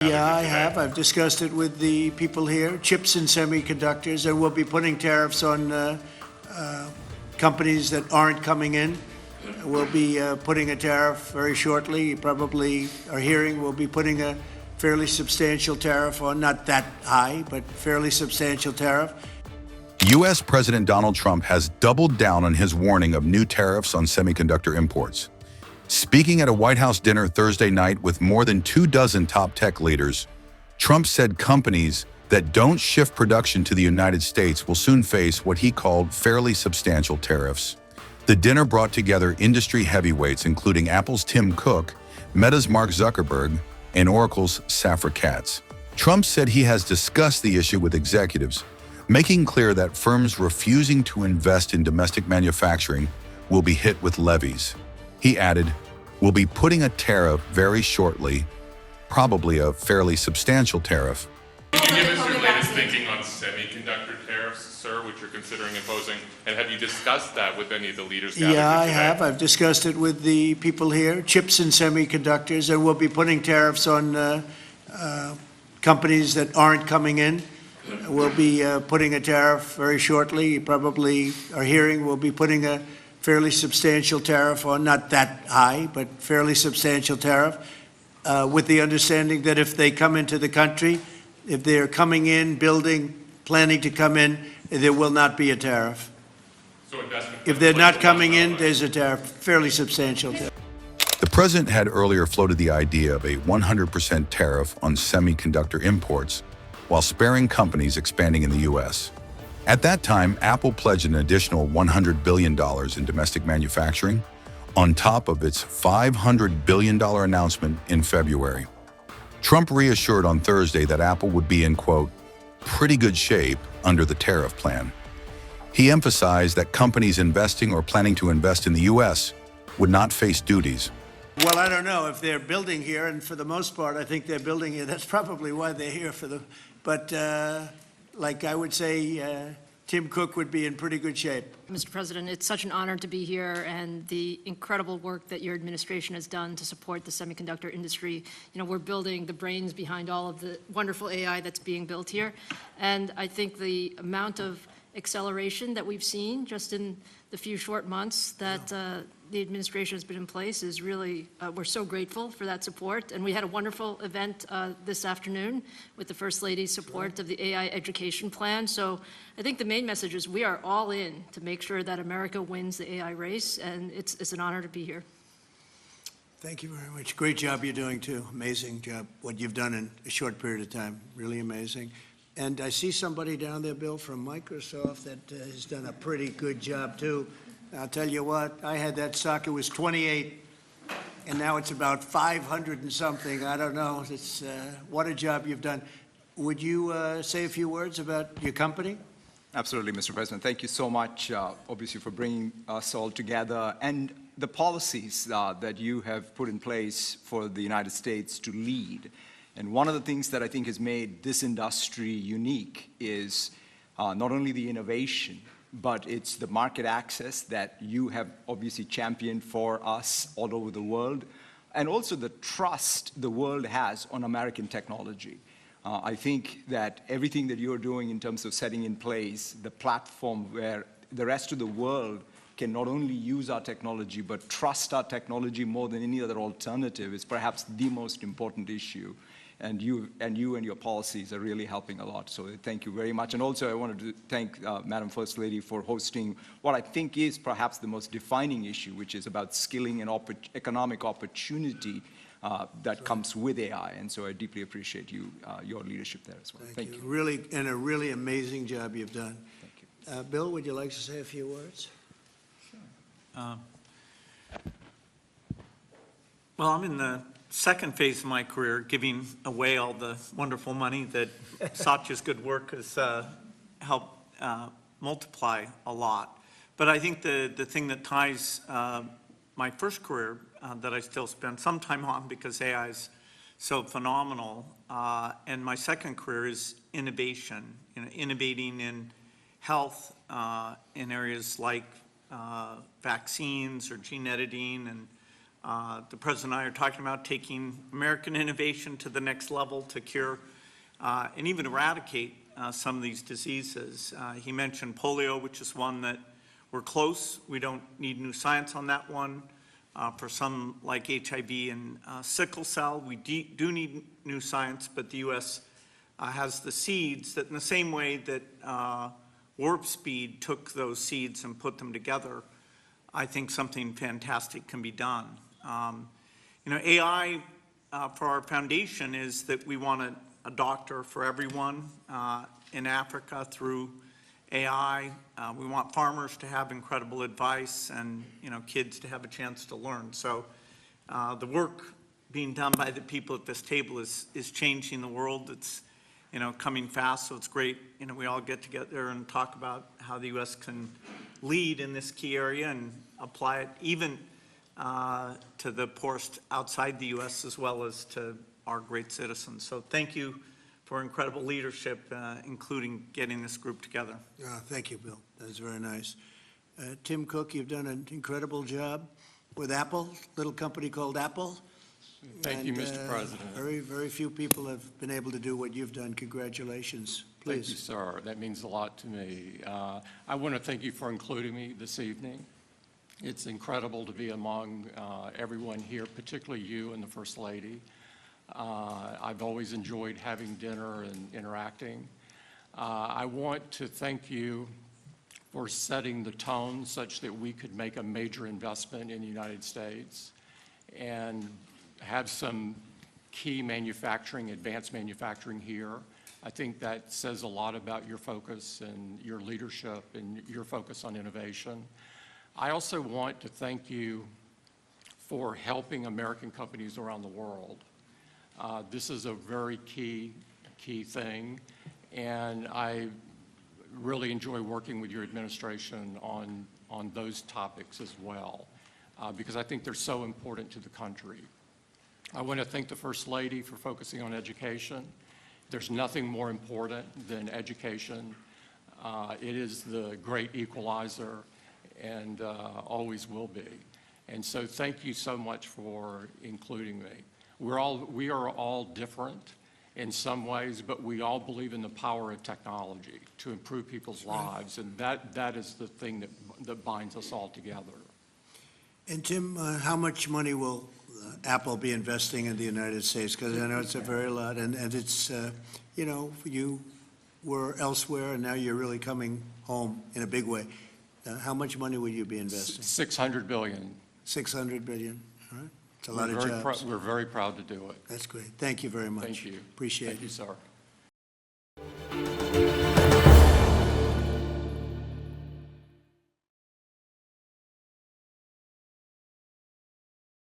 Yeah, I have. I've discussed it with the people here, chips and semiconductors, and we'll be putting tariffs on companies that aren't coming in. We'll be putting a tariff very shortly. You probably are hearing we'll be putting a fairly substantial tariff on, not that high, but fairly substantial tariff. U.S. President Donald Trump has doubled down on his warning of new tariffs on semiconductor imports. Speaking at a White House dinner Thursday night with more than 24 top tech leaders, Trump said companies that don't shift production to the United States will soon face what he called fairly substantial tariffs. The dinner brought together industry heavyweights including Apple's Tim Cook, Meta's Mark Zuckerberg, and Oracle's Safra Catz. Trump said he has discussed the issue with executives, making clear that firms refusing to invest in domestic manufacturing will be hit with levies. He added, "We'll be putting a tariff very shortly, probably a fairly substantial tariff." Can you give us your latest thinking on semiconductor tariffs, sir, which you're considering imposing? And have you discussed that with any of the leaders gathered Yeah, I today? have. I've discussed it with the people here, chips and semiconductors, and we'll be putting tariffs on companies that aren't coming in. We'll be putting a tariff very shortly. You probably are hearing we'll be putting a fairly substantial tariff on, not that high, but fairly substantial tariff, with the understanding that if they come into the country, if they're coming in, building, planning to come in, there will not be a tariff. So investment. If they're not coming in, there's a tariff, fairly substantial tariff. The president had earlier floated the idea of a 100% tariff on semiconductor imports while sparing companies expanding in the U.S. At that time, Apple pledged an additional $100 billion in domestic manufacturing on top of its $500 billion announcement in February. Trump reassured on Thursday that Apple would be in, quote, pretty good shape under the tariff plan. He emphasized that companies investing or planning to invest in the U.S. would not face duties. Well, I don't know if they're building here, and for the most part, I think they're building here. That's probably why they're here for the, but like I would say, Tim Cook would be in pretty good shape. Mr. President, it's such an honor to be here, and the incredible work that your administration has done to support the semiconductor industry. You know, we're building the brains behind all of the wonderful AI that's being built here. And I think the amount of acceleration that we've seen just in the few short months that the administration has been in place is really, we're so grateful for that support. And we had a wonderful event this afternoon with the First Lady's support of the AI education plan. So I think the main message is we are all in to make sure that America wins the AI race, and it's an honor to be here. Thank you very much. Great job you're doing, too. Amazing job, what you've done in a short period of time. Really amazing. And I see somebody down there, Bill, from Microsoft that has done a pretty good job, too. I'll tell you what, I had that stock, it was 28, and now it's about 500 and something. I don't know. It's what a job you've done. Would you say a few words about your company? Absolutely, Mr. President. Thank you so much, obviously, for bringing us all together and the policies that you have put in place for the United States to lead. And one of the things that I think has made this industry unique is not only the innovation, but it's the market access that you have obviously championed for us all over the world, and also the trust the world has on American technology. I think that everything that you're doing in terms of setting in place the platform where the rest of the world can not only use our technology, but trust our technology more than any other alternative is perhaps the most important issue. And you and your policies are really helping a lot. So thank you very much. And also I wanted to thank Madam First Lady for hosting what I think is perhaps the most defining issue, which is about skilling and economic opportunity that comes with AI. And so I deeply appreciate your leadership there as well. Thank you. Really, and a really amazing job you've done. Thank you. Bill, would you like to say a few words? Sure. Well, I'm in the second phase of my career, giving away all the wonderful money that Satya's good work has helped multiply a lot. But I think the thing that ties my first career that I still spend some time on because AI is so phenomenal, and my second career is innovation, innovating in health in areas like vaccines or gene editing and The President and I are talking about taking American innovation to the next level to cure and even eradicate some of these diseases. He mentioned polio, which is one that we're close. We don't need new science on that one. For some like HIV and sickle cell, we do need new science, but the U.S. Has the seeds that in the same way that Warp Speed took those seeds and put them together, I think something fantastic can be done. AI for our foundation is that we want a doctor for everyone in Africa through AI. We want farmers to have incredible advice and, kids to have a chance to learn. So the work being done by the people at this table is changing the world. It's, coming fast, so it's great. We all get together and talk about how the U.S. can lead in this key area and apply it even to the poorest outside the U.S. as well as to our great citizens. So thank you for incredible leadership, including getting this group together. Thank you, Bill. That's very nice. Tim Cook, you've done an incredible job with Apple, little company called Apple. Thank you, Mr. President. Very, very few people have been able to do what you've done. Congratulations. Thank you, Please. sir. That means a lot to me. I want to thank you for including me this evening. It's incredible to be among everyone here, particularly you and the First Lady. I've always enjoyed having dinner and interacting. I want to thank you for setting the tone such that we could make a major investment in the United States and have some key manufacturing, advanced manufacturing here. I think that says a lot about your focus and your leadership and your focus on innovation. I also want to thank you for helping American companies around the world. This is a very key thing, and I really enjoy working with your administration on those topics as well, because I think they're so important to the country. I want to thank the First Lady for focusing on education. There's nothing more important than education. It is the great equalizer and always will be. And so thank you so much for including me. We are all different in some ways, but we all believe in the power of technology to improve people's lives, and that is the thing that binds us all together. And Tim, how much money will Apple be investing in the United States? Because I know it's a very lot, and it's, you were elsewhere, and now you're really coming home in a big way. How much money will you be investing? $600 billion. $600 billion, all right? It's a lot of jobs. We're very proud to do it. That's great. Thank you very much. Thank you. Appreciate it. Thank you, sir.